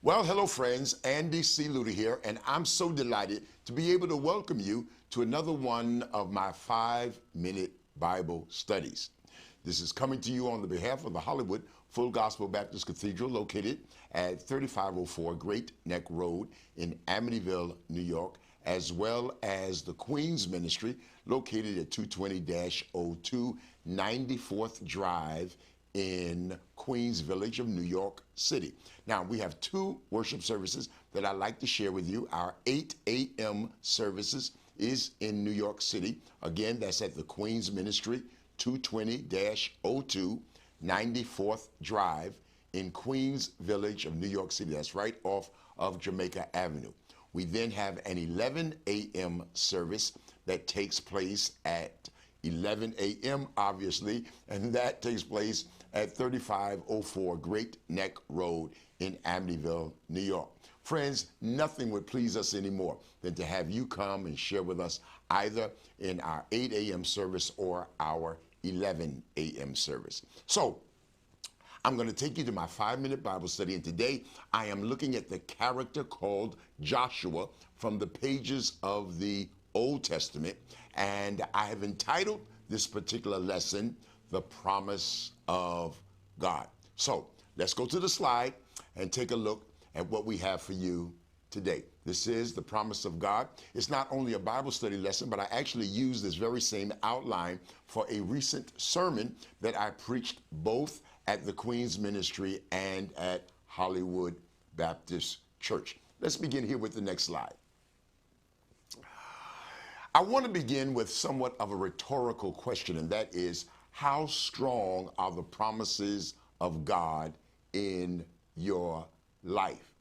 Well, hello, friends. Andy C. Luda here, and I'm so delighted to be able to welcome you to another one of my 5-minute Bible studies. This is coming to you on the behalf of the Hollywood Full Gospel Baptist Cathedral, located at 3504 Great Neck Road in Amityville, New York, as well as the Queens Ministry, located at 220-02 94th Drive in Queens Village of New York City. Now, we have two worship services that I'd like to share with you. Our 8 a.m. services is in New York City. Again, that's at the Queens Ministry, 220-02 94th Drive in Queens Village of New York City. That's right off of Jamaica Avenue. We then have an 11 a.m. service that takes place at 11 a.m., obviously, and that takes place at 3504 Great Neck Road in Amityville, New York. Friends, nothing would please us anymore than to have you come and share with us either in our 8 a.m. service or our 11 a.m. service. So, I'm going to take you to my 5-minute Bible study, and today I am looking at the character called Joshua from the pages of the Old Testament, and I have entitled this particular lesson, The Promise of God. So let's go to the slide and take a look at what we have for you today. This is The Promise of God. It's not only a Bible study lesson, but I actually used this very same outline for a recent sermon that I preached both at the Queens Ministry and at Hollywood Baptist Church. Let's begin here with the next slide. I want to begin with somewhat of a rhetorical question, and that is, how strong are the promises of God in your life?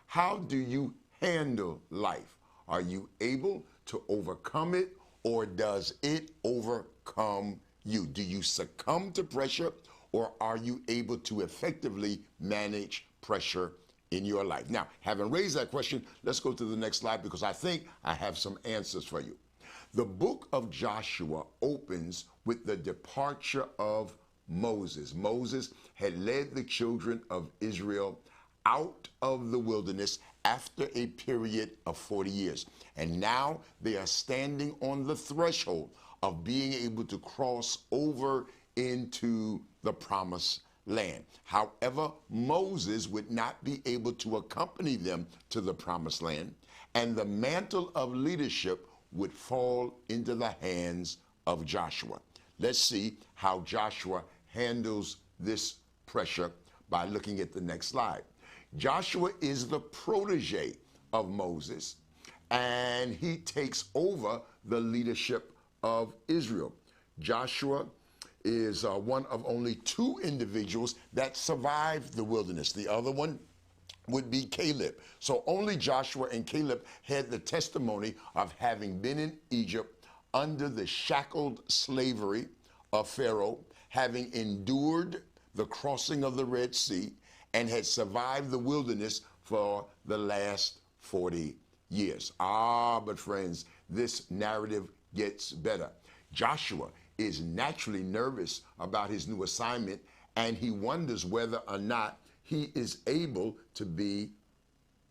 How do you handle life? Are you able to overcome it, or does it overcome you? Do you succumb to pressure, or are you able to effectively manage pressure in your life? Now, having raised that question, let's go to the next slide, because I think I have some answers for you. The book of Joshua opens with the departure of Moses. Moses had led the children of Israel out of the wilderness after a period of 40 years. And now they are standing on the threshold of being able to cross over into the promised land. However, Moses would not be able to accompany them to the promised land, and the mantle of leadership would fall into the hands of Joshua. Let's see how Joshua handles this pressure by looking at the next slide. Joshua is the protege of Moses, and he takes over the leadership of Israel. Joshua is one of only 2 individuals that survived the wilderness. The other one would be Caleb. So only Joshua and Caleb had the testimony of having been in Egypt under the shackled slavery of Pharaoh, having endured the crossing of the Red Sea, and had survived the wilderness for the last 40 years. But friends, this narrative gets better. Joshua is naturally nervous about his new assignment, and he wonders whether or not he is able to be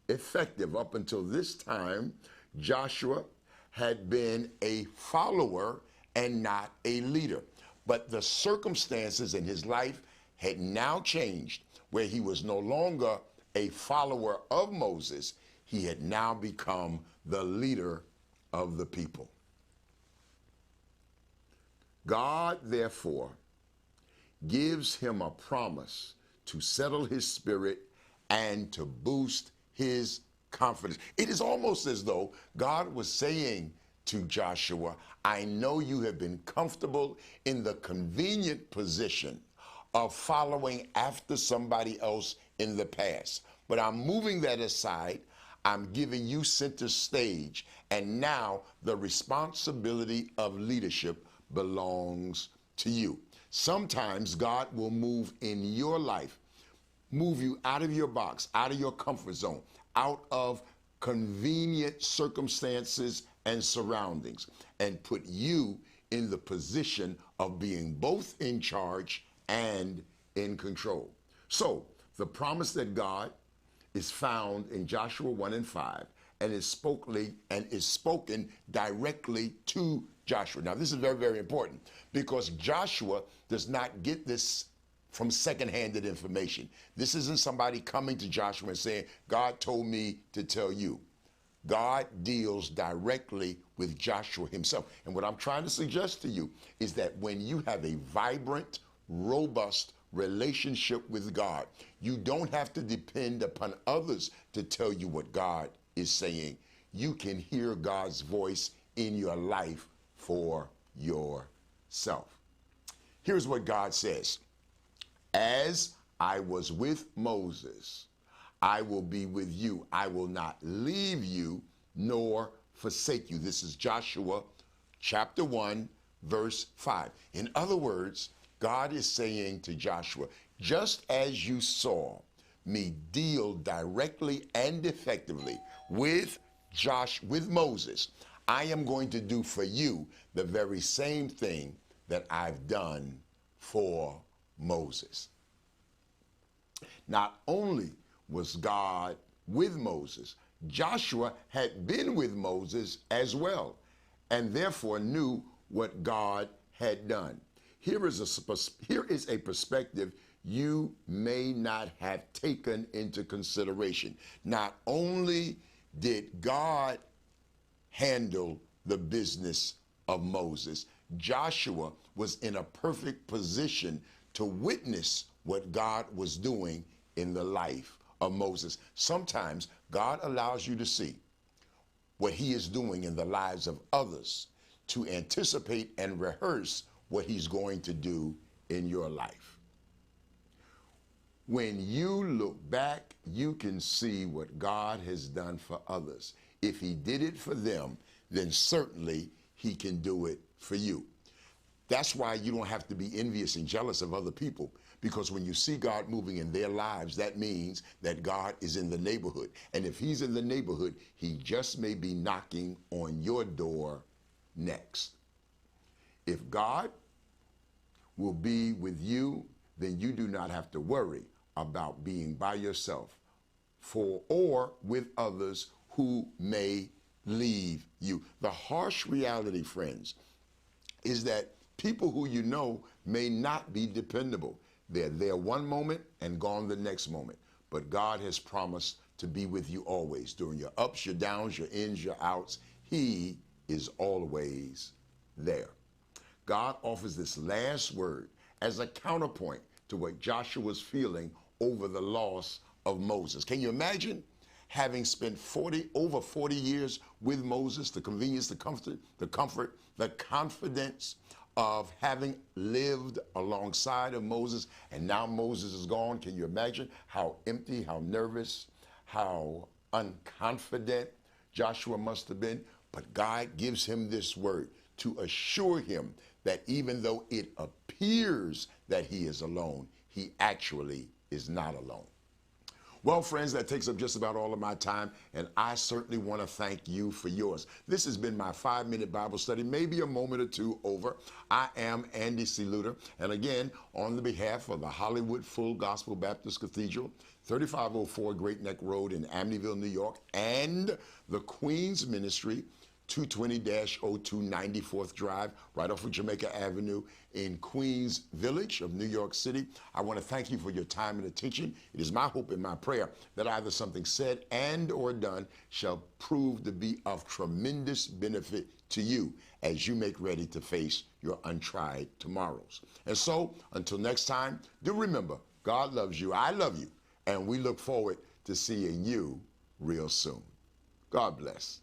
effective. Up until this time, Joshua had been a follower and not a leader. But the circumstances in his life had now changed, where he was no longer a follower of Moses. He had now become the leader of the people. God, therefore, gives him a promise to settle his spirit and to boost his confidence. It is almost as though God was saying to Joshua, I know you have been comfortable in the convenient position of following after somebody else in the past, but I'm moving that aside. I'm giving you center stage, and now the responsibility of leadership belongs to you. Sometimes God will move in your life, move you out of your box, out of your comfort zone, out of convenient circumstances and surroundings, and put you in the position of being both in charge and in control. So the promise that God is found in Joshua 1 and 5, and is spoken directly to Joshua. Now, this is very, very important because Joshua does not get this from second-handed information. This isn't somebody coming to Joshua and saying, God told me to tell you. God deals directly with Joshua himself. And what I'm trying to suggest to you is that when you have a vibrant, robust relationship with God, you don't have to depend upon others to tell you what God is saying. You can hear God's voice in your life for yourself. Here's what God says. As I was with Moses, I will be with you. I will not leave you nor forsake you. This is Joshua chapter 1, verse 5. In other words, God is saying to Joshua, just as you saw me deal directly and effectively with Moses, I am going to do for you the very same thing that I've done for Moses. Not only was God with Moses, Joshua had been with Moses as well, and therefore knew what God had done. Here is a perspective you may not have taken into consideration. Not only did God handle the business of Moses, Joshua was in a perfect position to witness what God was doing in the life of Moses. Sometimes God allows you to see what he is doing in the lives of others to anticipate and rehearse what he's going to do in your life. When you look back, you can see what God has done for others. If he did it for them, then certainly he can do it for you. That's why you don't have to be envious and jealous of other people, because when you see God moving in their lives, that means that God is in the neighborhood. And if he's in the neighborhood, he just may be knocking on your door next. If God will be with you, then you do not have to worry about being by yourself or with others who may leave you. The harsh reality, friends, is that people who you know may not be dependable. They're there one moment and gone the next moment. But God has promised to be with you always, during your ups, your downs, your ins, your outs. He is always there. God offers this last word as a counterpoint to what Joshua was feeling over the loss of Moses. Can you imagine having spent over 40 years with Moses, the convenience, the comfort, the confidence of having lived alongside of Moses, and now Moses is gone? Can you imagine how empty, how nervous, how unconfident Joshua must have been? But God gives him this word to assure him that even though it appears that he is alone, he actually is not alone. Well, friends, that takes up just about all of my time, and I certainly want to thank you for yours. This has been my 5-minute Bible study, maybe a moment or two over. I am Andy C. Luter, and again, on the behalf of the Hollywood Full Gospel Baptist Cathedral, 3504 Great Neck Road in Amityville, New York, and the Queens Ministry, 220-02 94th Drive, right off of Jamaica Avenue in Queens Village of New York City. I want to thank you for your time and attention. It is my hope and my prayer that either something said and or done shall prove to be of tremendous benefit to you as you make ready to face your untried tomorrows. And so, until next time, do remember, God loves you, I love you, and we look forward to seeing you real soon. God bless.